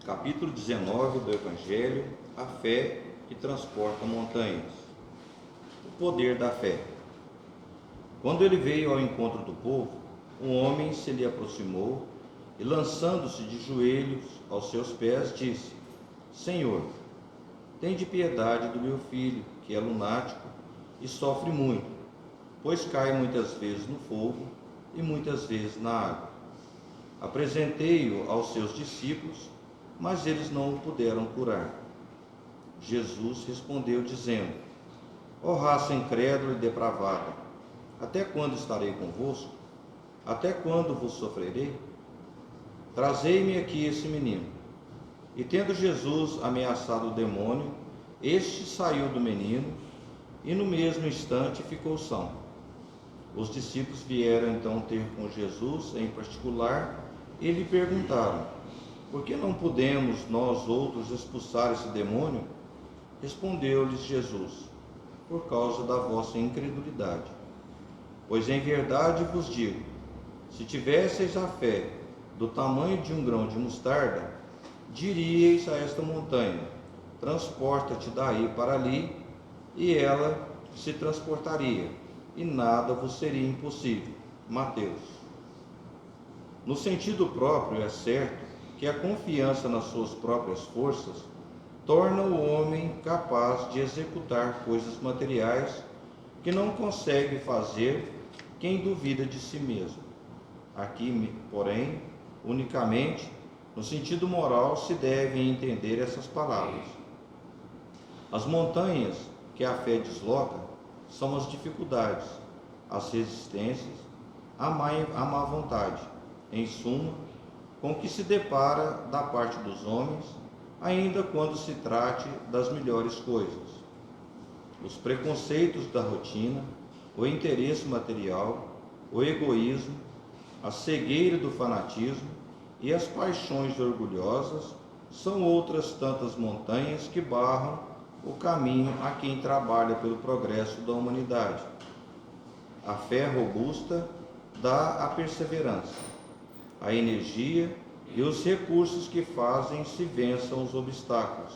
Capítulo 19 do Evangelho, a fé que transporta montanhas. O poder da fé. Quando ele veio ao encontro do povo, um homem se lhe aproximou e, lançando-se de joelhos aos seus pés, disse: Senhor, tende piedade do meu filho, que é lunático e sofre muito, pois cai muitas vezes no fogo e muitas vezes na água. Apresentei-o aos seus discípulos, mas eles não o puderam curar. Jesus respondeu dizendo: Ó raça incrédula e depravada, até quando estarei convosco? Até quando vos sofrerei? Trazei-me aqui esse menino. E tendo Jesus ameaçado o demônio, este saiu do menino e no mesmo instante ficou são. Os discípulos vieram então ter com Jesus em particular e lhe perguntaram: Por que não podemos nós outros expulsar esse demônio? Respondeu-lhes Jesus: Por causa da vossa incredulidade. Pois em verdade vos digo, se tivesseis a fé do tamanho de um grão de mostarda, diríeis a esta montanha: transporta-te daí para ali, e ela se transportaria, e nada vos seria impossível. Mateus. No sentido próprio, é certo que a confiança nas suas próprias forças torna o homem capaz de executar coisas materiais que não consegue fazer quem duvida de si mesmo. Aqui, porém, unicamente, no sentido moral, se devem entender essas palavras. As montanhas que a fé desloca são as dificuldades, as resistências, a má vontade, em suma, com que se depara da parte dos homens, ainda quando se trate das melhores coisas. Os preconceitos da rotina, o interesse material, o egoísmo, a cegueira do fanatismo e as paixões orgulhosas são outras tantas montanhas que barram o caminho a quem trabalha pelo progresso da humanidade. A fé robusta dá a perseverança, a energia e os recursos que fazem se vençam os obstáculos,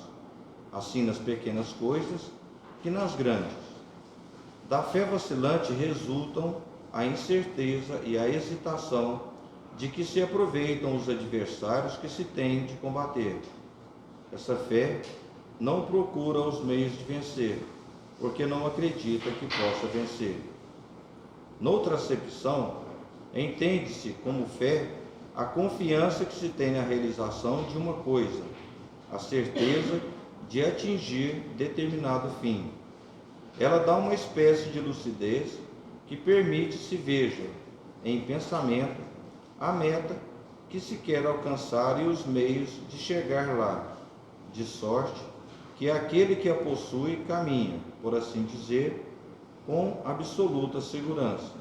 assim nas pequenas coisas que nas grandes. Da fé vacilante resultam a incerteza e a hesitação de que se aproveitam os adversários que se têm de combater. Essa fé não procura os meios de vencer, porque não acredita que possa vencer. Noutra acepção, entende-se como fé a confiança que se tem na realização de uma coisa, a certeza de atingir determinado fim. Ela dá uma espécie de lucidez que permite se veja, em pensamento, a meta que se quer alcançar e os meios de chegar lá, de sorte que aquele que a possui caminha, por assim dizer, com absoluta segurança.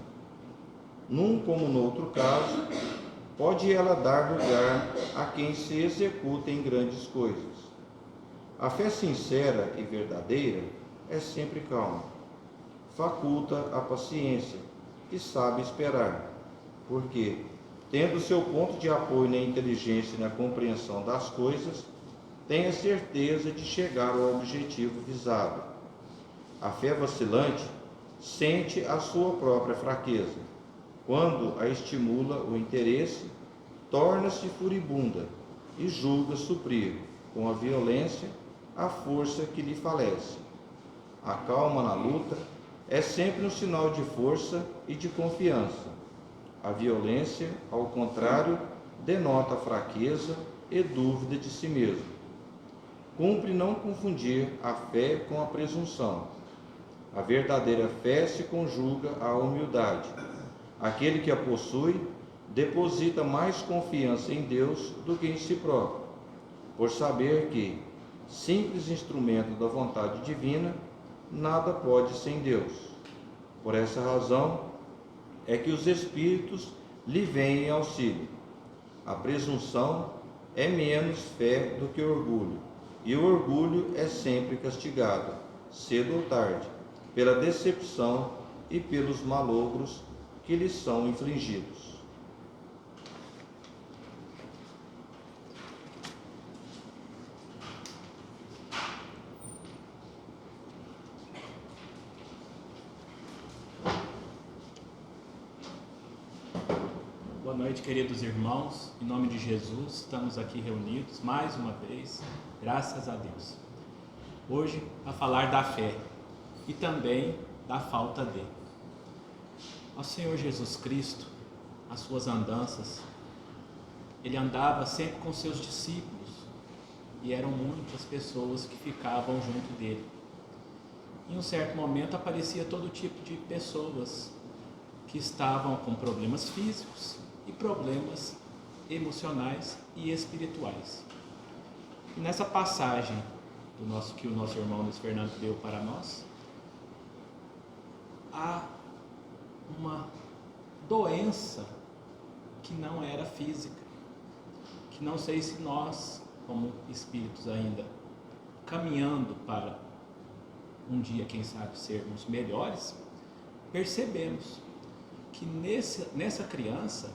Num como no outro caso, pode ela dar lugar a quem se executa em grandes coisas. A fé sincera e verdadeira é sempre calma, faculta a paciência e sabe esperar, porque, tendo seu ponto de apoio na inteligência e na compreensão das coisas, tem a certeza de chegar ao objetivo visado. A fé vacilante sente a sua própria fraqueza. Quando a estimula o interesse, torna-se furibunda e julga suprir, com a violência, a força que lhe falece. A calma na luta é sempre um sinal de força e de confiança. A violência, ao contrário, denota fraqueza e dúvida de si mesmo. Cumpre não confundir a fé com a presunção. A verdadeira fé se conjuga à humildade. Aquele que a possui deposita mais confiança em Deus do que em si próprio, por saber que, simples instrumento da vontade divina, nada pode sem Deus. Por essa razão é que os Espíritos lhe vêm em auxílio. A presunção é menos fé do que orgulho, e o orgulho é sempre castigado, cedo ou tarde, pela decepção e pelos malogros que lhes são infligidos. Boa noite, queridos irmãos. Em nome de Jesus, estamos aqui reunidos mais uma vez, graças a Deus. Hoje, a falar da fé e também da falta de. Ao Senhor Jesus Cristo, as suas andanças, Ele andava sempre com seus discípulos e eram muitas pessoas que ficavam junto dele. Em um certo momento aparecia todo tipo de pessoas que estavam com problemas físicos e problemas emocionais e espirituais. E nessa passagem que o nosso irmão Luiz Fernando deu para nós, há uma doença que não era física, que não sei se nós, como espíritos ainda, caminhando para um dia, quem sabe, sermos melhores, percebemos que nessa criança,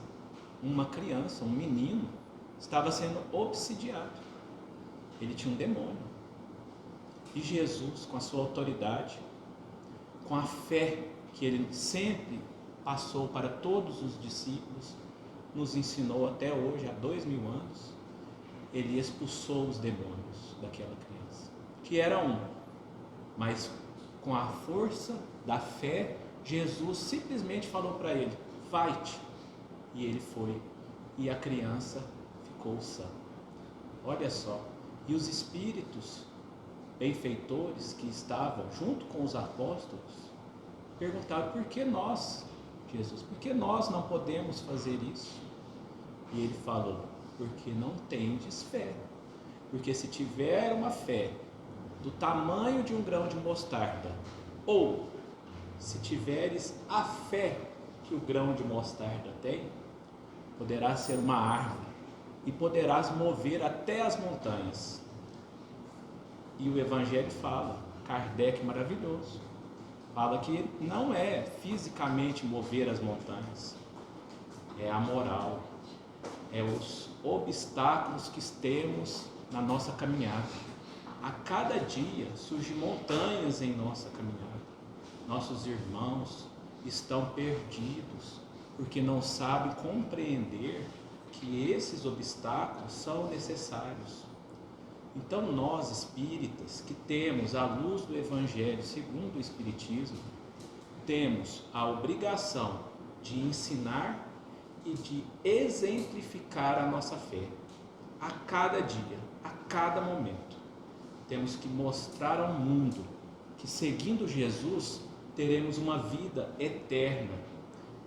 um menino, estava sendo obsidiado. Ele tinha um demônio. E Jesus, com a sua autoridade, com a fé que ele sempre passou para todos os discípulos, nos ensinou até hoje, há 2000 anos, ele expulsou os demônios daquela criança, que era um. Mas com a força da fé, Jesus simplesmente falou para ele: vai-te. E ele foi, e a criança ficou sã. Olha só, e os espíritos benfeitores que estavam junto com os apóstolos perguntaram: por que nós, Jesus, por que nós não podemos fazer isso? E ele falou: porque não tendes fé. Porque se tiver uma fé do tamanho de um grão de mostarda, ou se tiveres a fé que o grão de mostarda tem, poderás ser uma árvore e poderás mover até as montanhas. E o Evangelho fala, Kardec maravilhoso, fala que não é fisicamente mover as montanhas, é a moral, é os obstáculos que temos na nossa caminhada. A cada dia surgem montanhas em nossa caminhada. Nossos irmãos estão perdidos porque não sabem compreender que esses obstáculos são necessários. Então nós espíritas, que temos a luz do Evangelho segundo o Espiritismo, temos a obrigação de ensinar e de exemplificar a nossa fé a cada dia, a cada momento. Temos que mostrar ao mundo que, seguindo Jesus, teremos uma vida eterna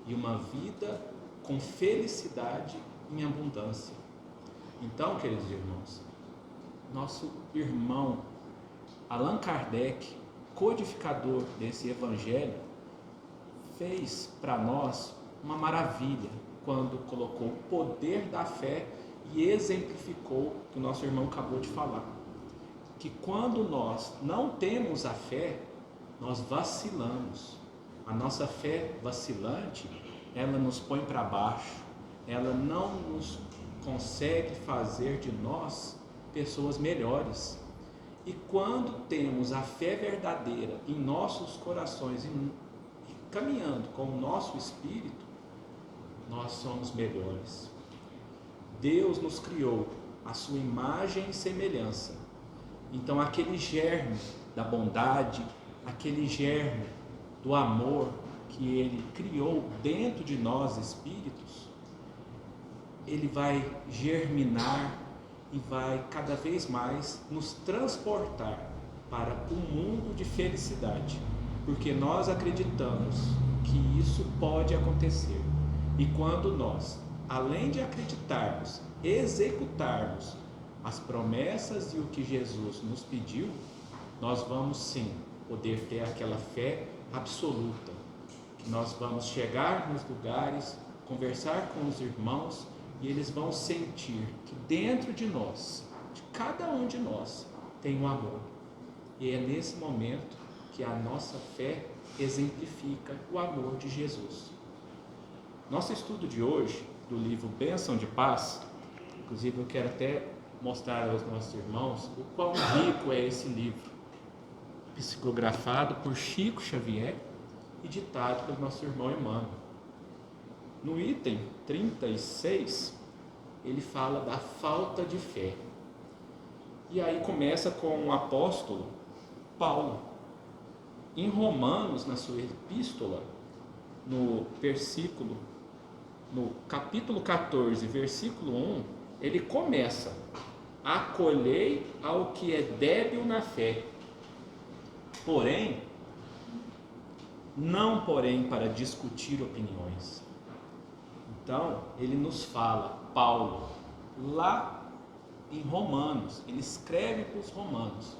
e uma vida com felicidade em abundância. Então, queridos irmãos, nosso irmão Allan Kardec, codificador desse Evangelho, fez para nós uma maravilha quando colocou o poder da fé e exemplificou o que o nosso irmão acabou de falar. Que quando nós não temos a fé, nós vacilamos. A nossa fé vacilante, ela nos põe para baixo, ela não nos consegue fazer de nós pessoas melhores. E quando temos a fé verdadeira em nossos corações e caminhando com o nosso espírito, nós somos melhores. Deus nos criou à sua imagem e semelhança. Então aquele germe da bondade, aquele germe do amor que Ele criou dentro de nós espíritos, ele vai germinar e vai cada vez mais nos transportar para um mundo de felicidade, porque nós acreditamos que isso pode acontecer. E quando nós, além de acreditarmos, executarmos as promessas e o que Jesus nos pediu, nós vamos sim poder ter aquela fé absoluta, que nós vamos chegar nos lugares, conversar com os irmãos, e eles vão sentir que dentro de nós, de cada um de nós, tem um amor. E é nesse momento que a nossa fé exemplifica o amor de Jesus. Nosso estudo de hoje, do livro Bênção de Paz, inclusive eu quero até mostrar aos nossos irmãos o quão rico é esse livro, psicografado por Chico Xavier e ditado pelo nosso irmão Emmanuel. No item 36, ele fala da falta de fé. E aí começa com o apóstolo Paulo. Em Romanos, na sua epístola, no capítulo 14, versículo 1, ele começa: acolhei ao que é débil na fé, não para discutir opiniões. Então, ele nos fala, Paulo, lá em Romanos, ele escreve para os romanos,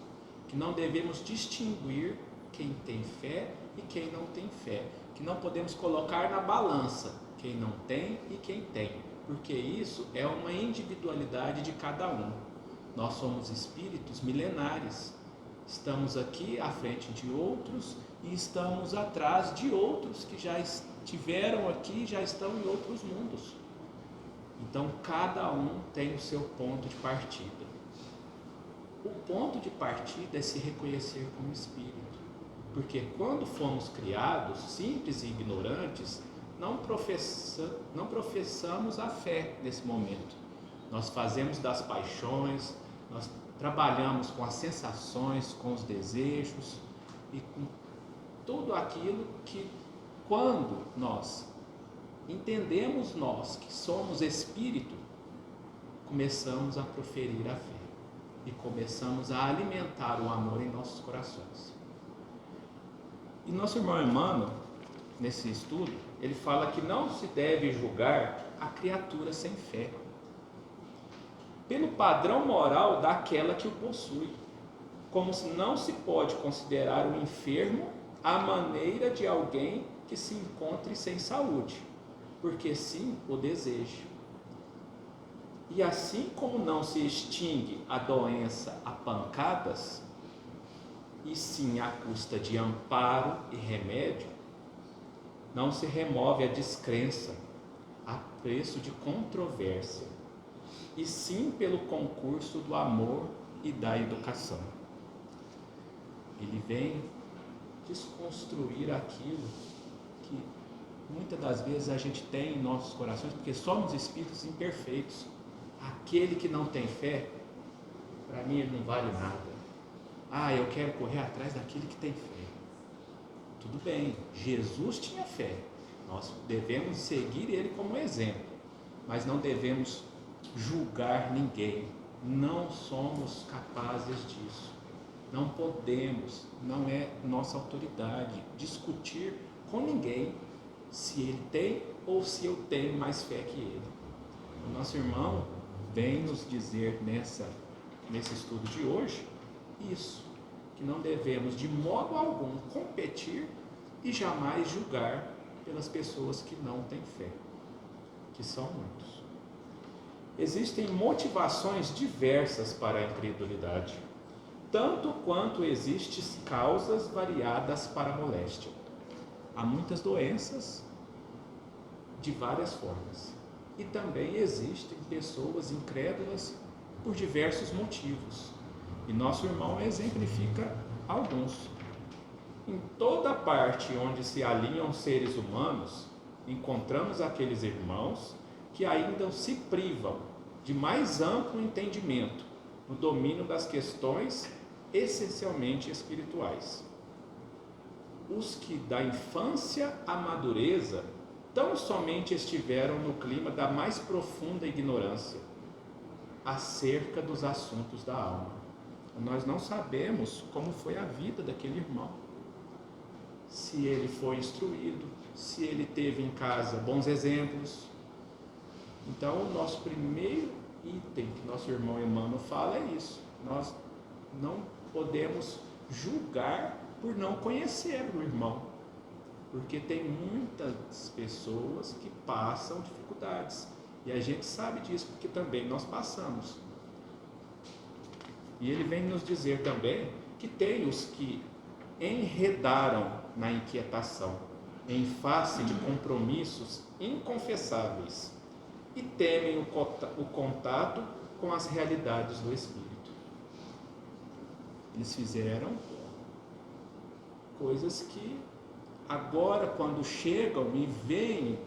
que não devemos distinguir quem tem fé e quem não tem fé, que não podemos colocar na balança quem não tem e quem tem, porque isso é uma individualidade de cada um. Nós somos espíritos milenares, estamos aqui à frente de outros e estamos atrás de outros que já estiveram aqui, já estão em outros mundos. Então cada um tem o seu ponto de partida. O ponto de partida é se reconhecer como espírito, porque quando fomos criados simples e ignorantes, não professamos a fé nesse momento. Nós fazemos das paixões, nós trabalhamos com as sensações, com os desejos e com tudo aquilo que, quando nós entendemos nós que somos espírito, começamos a proferir a fé e começamos a alimentar o amor em nossos corações. E nosso irmão Emmanuel, nesse estudo, ele fala que não se deve julgar a criatura sem fé pelo padrão moral daquela que o possui, como se não se pode considerar o enfermo à maneira de alguém que se encontre sem saúde, porque sim o deseja. E assim como não se extingue a doença a pancadas, e sim à custa de amparo e remédio, não se remove a descrença a preço de controvérsia, e sim pelo concurso do amor e da educação. Ele vem desconstruir aquilo que muitas das vezes a gente tem em nossos corações, porque somos espíritos imperfeitos. Aquele que não tem fé, para mim ele não vale nada. Eu quero correr atrás daquele que tem fé. Tudo bem, Jesus tinha fé, nós devemos seguir ele como exemplo, mas não devemos julgar ninguém, não somos capazes disso, não podemos, não é nossa autoridade discutir com ninguém se ele tem ou se eu tenho mais fé que ele. O nosso irmão vem nos dizer nesse estudo de hoje isso, que não devemos de modo algum competir e jamais julgar pelas pessoas que não têm fé, que são muitos. Existem motivações diversas para a incredulidade, tanto quanto existem causas variadas para a moléstia. Há muitas doenças de várias formas, e também existem pessoas incrédulas por diversos motivos, e nosso irmão exemplifica alguns. Em toda parte onde se alinham seres humanos, encontramos aqueles irmãos que ainda se privam de mais amplo entendimento no domínio das questões essencialmente espirituais. Os que da infância à madureza tão somente estiveram no clima da mais profunda ignorância acerca dos assuntos da alma. Nós não sabemos como foi a vida daquele irmão, se ele foi instruído, se ele teve em casa bons exemplos. Então, o nosso primeiro item que nosso irmão Emmanuel fala é isso: nós não podemos julgar por não conhecer o irmão, porque tem muitas pessoas que passam dificuldades, e a gente sabe disso porque também nós passamos. E ele vem nos dizer também que tem os que enredaram na inquietação, em face de compromissos inconfessáveis, e temem o contato com as realidades do Espírito. Eles fizeram coisas que agora, quando chegam e veem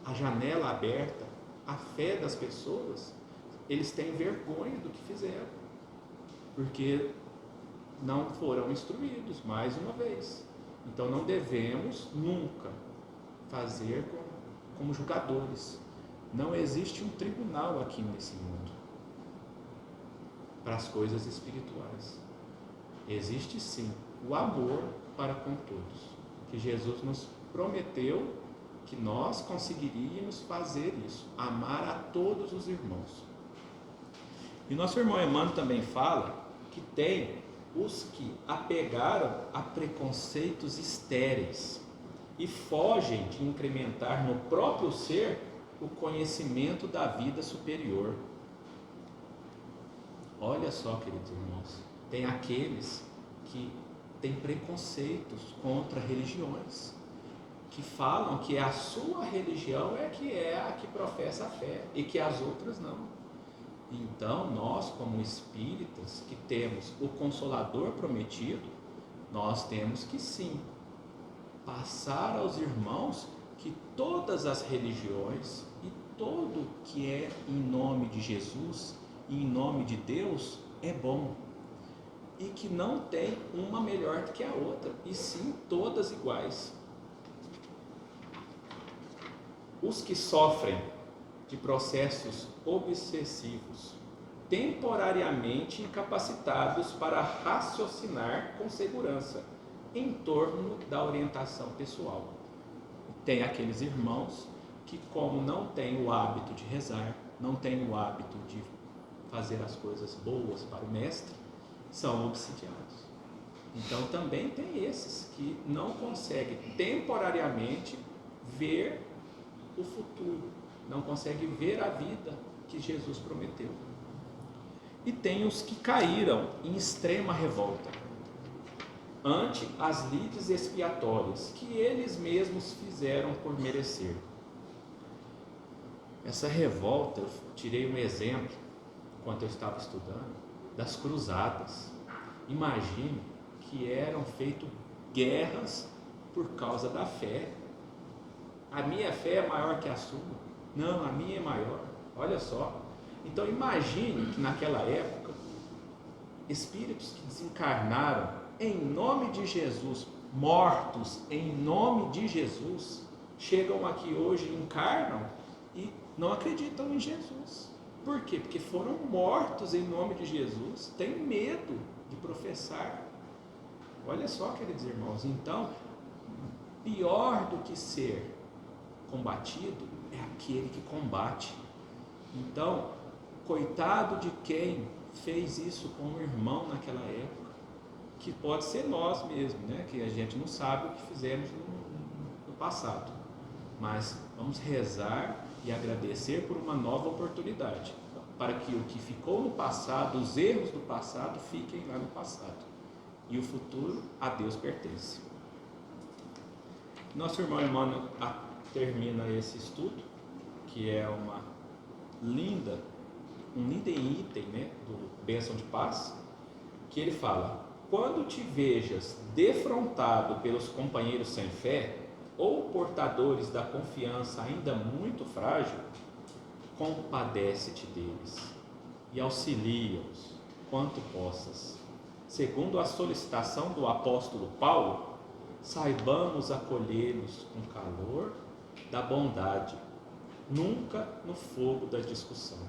a janela aberta, a fé das pessoas, eles têm vergonha do que fizeram, porque não foram instruídos, mais uma vez. Então não devemos nunca fazer como julgadores. Não existe um tribunal aqui nesse mundo para as coisas espirituais. Existe sim o amor para com todos, que Jesus nos prometeu que nós conseguiríamos fazer isso, amar a todos os irmãos. E nosso irmão Emmanuel também fala que tem os que apegaram a preconceitos estéreis e fogem de incrementar no próprio ser o conhecimento da vida superior. Olha só, queridos irmãos, tem aqueles que têm preconceitos contra religiões, que falam que a sua religião é a que professa a fé e que as outras não. Então, nós como espíritas que temos o Consolador prometido, nós temos que sim passar aos irmãos que todas as religiões e tudo que é em nome de Jesus e em nome de Deus é bom, e que não tem uma melhor do que a outra, e sim todas iguais. Os que sofrem de processos obsessivos, temporariamente incapacitados para raciocinar com segurança em torno da orientação pessoal. Tem aqueles irmãos que, como não têm o hábito de rezar, não têm o hábito de fazer as coisas boas para o mestre, são obsidiados. Então também tem esses que não conseguem temporariamente ver o futuro, não conseguem ver a vida que Jesus prometeu. E tem os que caíram em extrema revolta ante as lides expiatórias que eles mesmos fizeram por merecer. Essa revolta, eu tirei um exemplo enquanto eu estava estudando, das cruzadas. Imagine que eram feitas guerras por causa da fé. A minha fé é maior que a sua. Não, a minha é maior. Olha só. Então imagine que naquela época, espíritos que desencarnaram em nome de Jesus, mortos em nome de Jesus, chegam aqui hoje, encarnam e não acreditam em Jesus. Por quê? Porque foram mortos em nome de Jesus, têm medo de professar. Olha só, queridos irmãos, então, pior do que ser combatido é aquele que combate. Então, coitado de quem fez isso com o irmão naquela época, que pode ser nós mesmos, né? Que a gente não sabe o que fizemos no passado, mas vamos rezar e agradecer por uma nova oportunidade, para que o que ficou no passado, os erros do passado, fiquem lá no passado, e o futuro a Deus pertence. Nosso irmão Emmanuel termina esse estudo, que é um lindo item, né, do Bênção de Paz, que ele fala: quando te vejas defrontado pelos companheiros sem fé, ou portadores da confiança ainda muito frágil, compadece-te deles e auxilia-os quanto possas. Segundo a solicitação do apóstolo Paulo, saibamos acolhê-los com calor da bondade, nunca no fogo da discussão.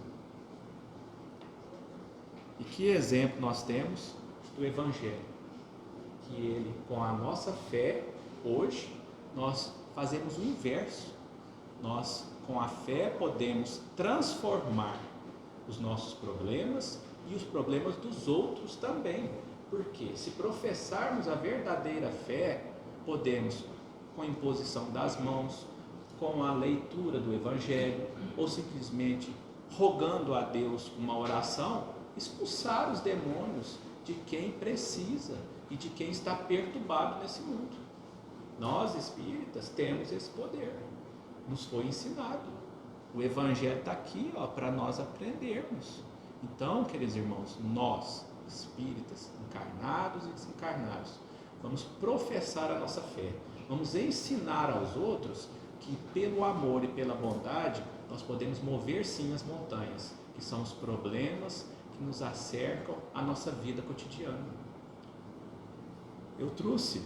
E que exemplo nós temos do Evangelho? Que ele, com a nossa fé, hoje, nós fazemos o inverso. Nós, com a fé, podemos transformar os nossos problemas e os problemas dos outros também. Porque se professarmos a verdadeira fé, podemos, com a imposição das mãos, com a leitura do Evangelho, ou simplesmente rogando a Deus uma oração, expulsar os demônios de quem precisa e de quem está perturbado nesse mundo. Nós, espíritas, temos esse poder, nos foi ensinado. O Evangelho está aqui para nós aprendermos. Então, queridos irmãos, nós, espíritas, encarnados e desencarnados, vamos professar a nossa fé, vamos ensinar aos outros que pelo amor e pela bondade nós podemos mover sim as montanhas, que são os problemas que nos acercam a nossa vida cotidiana. Eu trouxe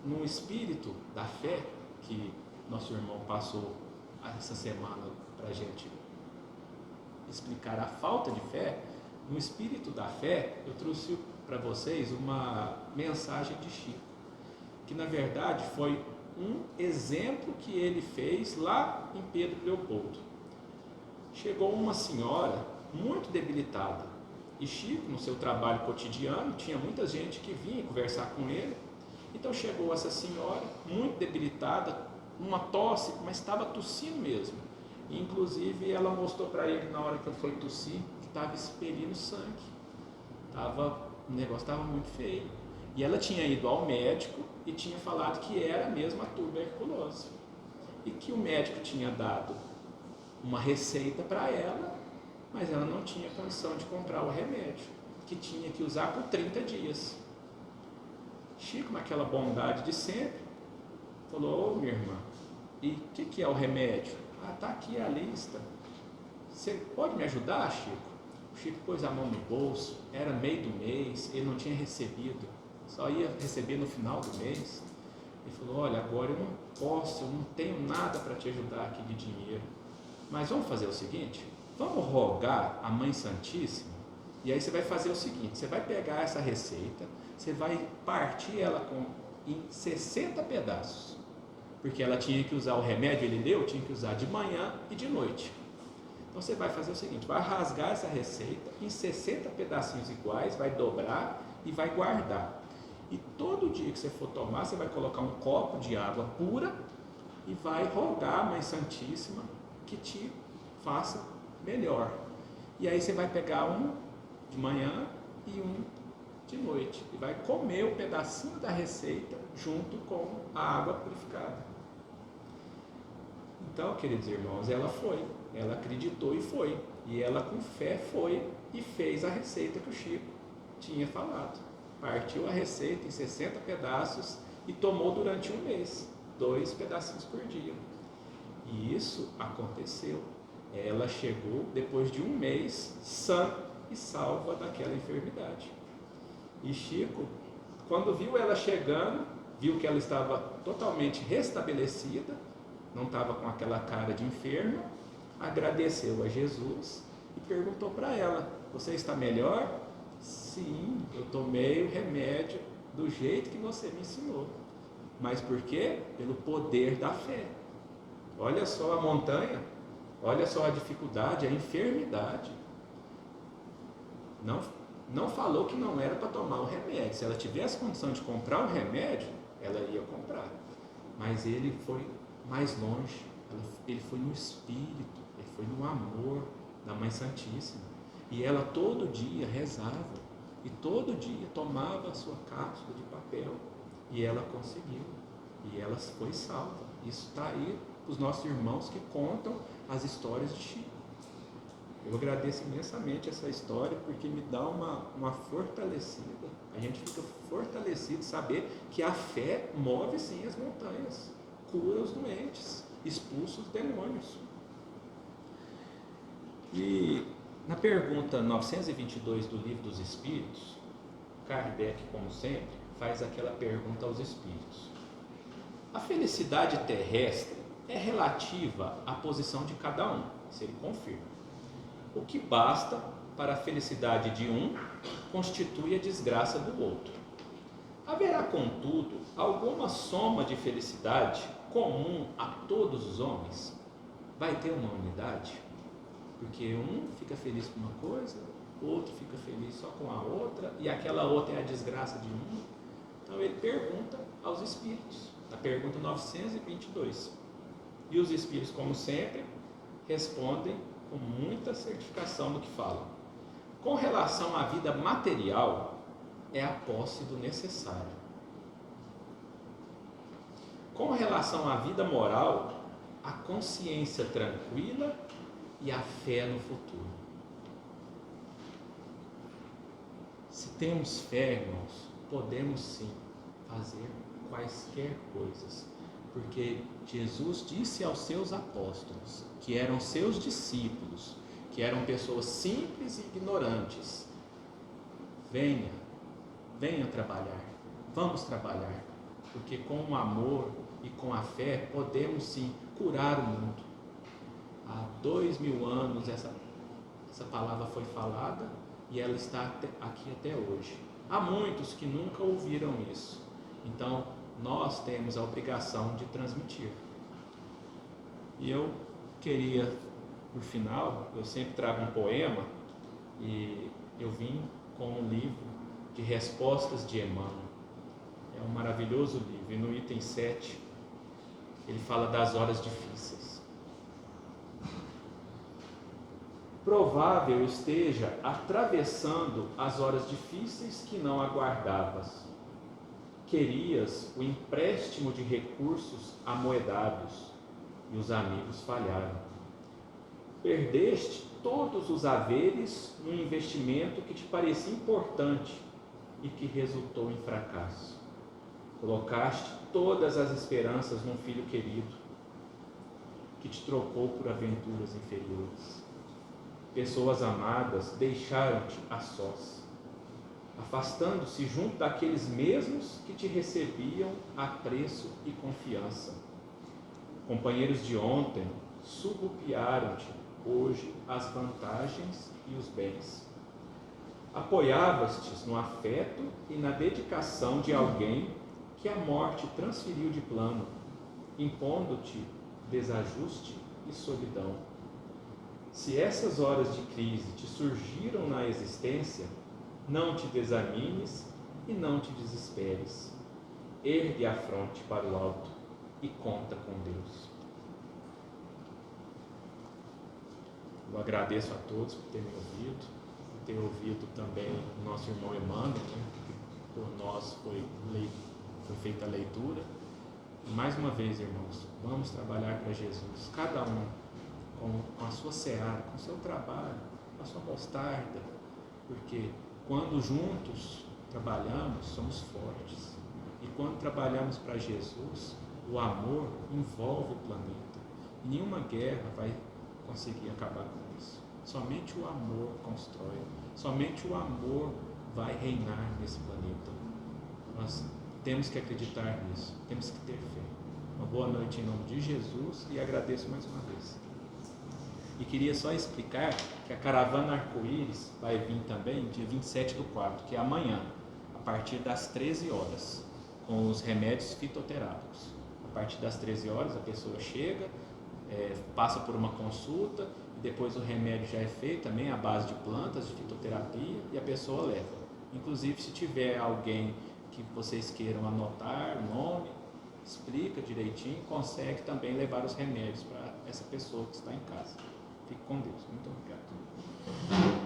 no espírito da fé que nosso irmão passou essa semana para a gente explicar a falta de fé. No espírito da fé, eu trouxe para vocês uma mensagem de Chico, que na verdade foi um exemplo que ele fez lá em Pedro Leopoldo. Chegou uma senhora muito debilitada e Chico, no seu trabalho cotidiano, tinha muita gente que vinha conversar com ele. Então chegou essa senhora muito debilitada, uma tosse, mas estava tossindo mesmo. E, inclusive ela mostrou para ele na hora que ele foi tossir que estava expelindo sangue. O negócio estava muito feio. E ela tinha ido ao médico e tinha falado que era mesmo a tuberculose. E que o médico tinha dado uma receita para ela, mas ela não tinha condição de comprar o remédio, que tinha que usar por 30 dias. Chico, naquela bondade de sempre, falou: ô minha irmã, e o que é o remédio? Está aqui a lista. Você pode me ajudar, Chico? O Chico pôs a mão no bolso, era meio do mês, ele não tinha recebido, só ia receber no final do mês. Ele falou: olha, agora eu não posso, eu não tenho nada para te ajudar aqui de dinheiro, mas vamos fazer o seguinte, vamos rogar a Mãe Santíssima, e aí você vai fazer o seguinte, você vai pegar essa receita, você vai partir ela em 60 pedaços, porque ela tinha que usar o remédio, ele deu, tinha que usar de manhã e de noite. Então você vai fazer o seguinte, vai rasgar essa receita em 60 pedacinhos iguais, vai dobrar e vai guardar. E todo dia que você for tomar, você vai colocar um copo de água pura e vai rogar a Mãe Santíssima que te faça melhor. E aí você vai pegar um de manhã e um de noite e vai comer o pedacinho da receita junto com a água purificada. Então, queridos irmãos, ela acreditou e foi, e ela com fé foi e fez a receita que o Chico tinha falado. Partiu a receita em 60 pedaços e tomou durante um mês, 2 pedacinhos por dia. E isso aconteceu. Ela chegou depois de um mês sã e salva daquela enfermidade. E Chico, quando viu ela chegando, viu que ela estava totalmente restabelecida, não estava com aquela cara de enferma, agradeceu a Jesus e perguntou para ela: você está melhor? Sim, eu tomei o remédio do jeito que você me ensinou. Mas por quê? Pelo poder da fé. Olha só a montanha, olha só a dificuldade, a enfermidade. Não falou que não era para tomar o remédio. Se ela tivesse condição de comprar o remédio, ela ia comprar. Mas ele foi mais longe, ele foi no espírito, ele foi no amor da Mãe Santíssima. E ela todo dia rezava, e todo dia tomava a sua cápsula de papel, e ela conseguiu, e ela foi salva. Isso está aí para os nossos irmãos que contam as histórias de Chico. Eu agradeço imensamente essa história, porque me dá uma fortalecida, a gente fica fortalecido saber que a fé move sim as montanhas, cura os doentes, expulsa os demônios. E na pergunta 922 do Livro dos Espíritos, Kardec, como sempre, faz aquela pergunta aos espíritos: a felicidade terrestre é relativa à posição de cada um, se ele confirma. O que basta para a felicidade de um constitui a desgraça do outro. Haverá, contudo, alguma soma de felicidade comum a todos os homens? Vai ter uma unidade? Porque um fica feliz com uma coisa, o outro fica feliz só com a outra, e aquela outra é a desgraça de um. Então ele pergunta aos espíritos, na pergunta 922. E os espíritos, como sempre, respondem com muita certificação do que falam. Com relação à vida material, é a posse do necessário. Com relação à vida moral, a consciência tranquila e a fé no futuro. Se temos fé, irmãos, podemos sim fazer quaisquer coisas, Porque Jesus disse aos seus apóstolos, que eram seus discípulos, que eram pessoas simples e ignorantes: venha trabalhar, vamos trabalhar, porque com o amor e com a fé podemos sim curar o mundo. Há 2000 anos essa palavra foi falada e ela está aqui até hoje. Há muitos que nunca ouviram isso, então nós temos a obrigação de transmitir. E eu queria, no final, eu sempre trago um poema, e eu vim com um livro de respostas de Emmanuel. É um maravilhoso livro, e no item 7 ele fala das horas difíceis. Provável esteja atravessando as horas difíceis que não aguardavas. Querias o empréstimo de recursos amoedados, e os amigos falharam. Perdeste todos os haveres num investimento que te parecia importante e que resultou em fracasso. Colocaste todas as esperanças num filho querido, que te trocou por aventuras inferiores. Pessoas amadas deixaram-te a sós, afastando-se junto daqueles mesmos que te recebiam a preço e confiança. Companheiros de ontem surrupiaram-te hoje as vantagens e os bens. Apoiavas-te no afeto e na dedicação de alguém que a morte transferiu de plano, impondo-te desajuste e solidão. Se essas horas de crise te surgiram na existência, não te desanines e não te desesperes. Ergue a fronte para o alto e conta com Deus. Eu agradeço a todos por terem ouvido, por ter ouvido também o nosso irmão Emmanuel, que por nós foi feita a leitura. E mais uma vez, irmãos, vamos trabalhar para Jesus, cada um com a sua seara, com o seu trabalho, com a sua mostarda, porque quando juntos trabalhamos, somos fortes. E quando trabalhamos para Jesus, o amor envolve o planeta. E nenhuma guerra vai conseguir acabar com isso. Somente o amor constrói, somente o amor vai reinar nesse planeta. Nós temos que acreditar nisso, temos que ter fé. Uma boa noite em nome de Jesus e agradeço mais uma vez. E queria só explicar que a caravana Arco-Íris vai vir também dia 27/4, que é amanhã, a partir das 13 horas, com os remédios fitoterápicos. A partir das 13 horas a pessoa chega, passa por uma consulta, e depois o remédio já é feito também à base de plantas, de fitoterapia, e a pessoa leva. Inclusive, se tiver alguém que vocês queiram anotar o nome, explica direitinho, consegue também levar os remédios para essa pessoa que está em casa. Fique com Deus. Muito obrigado.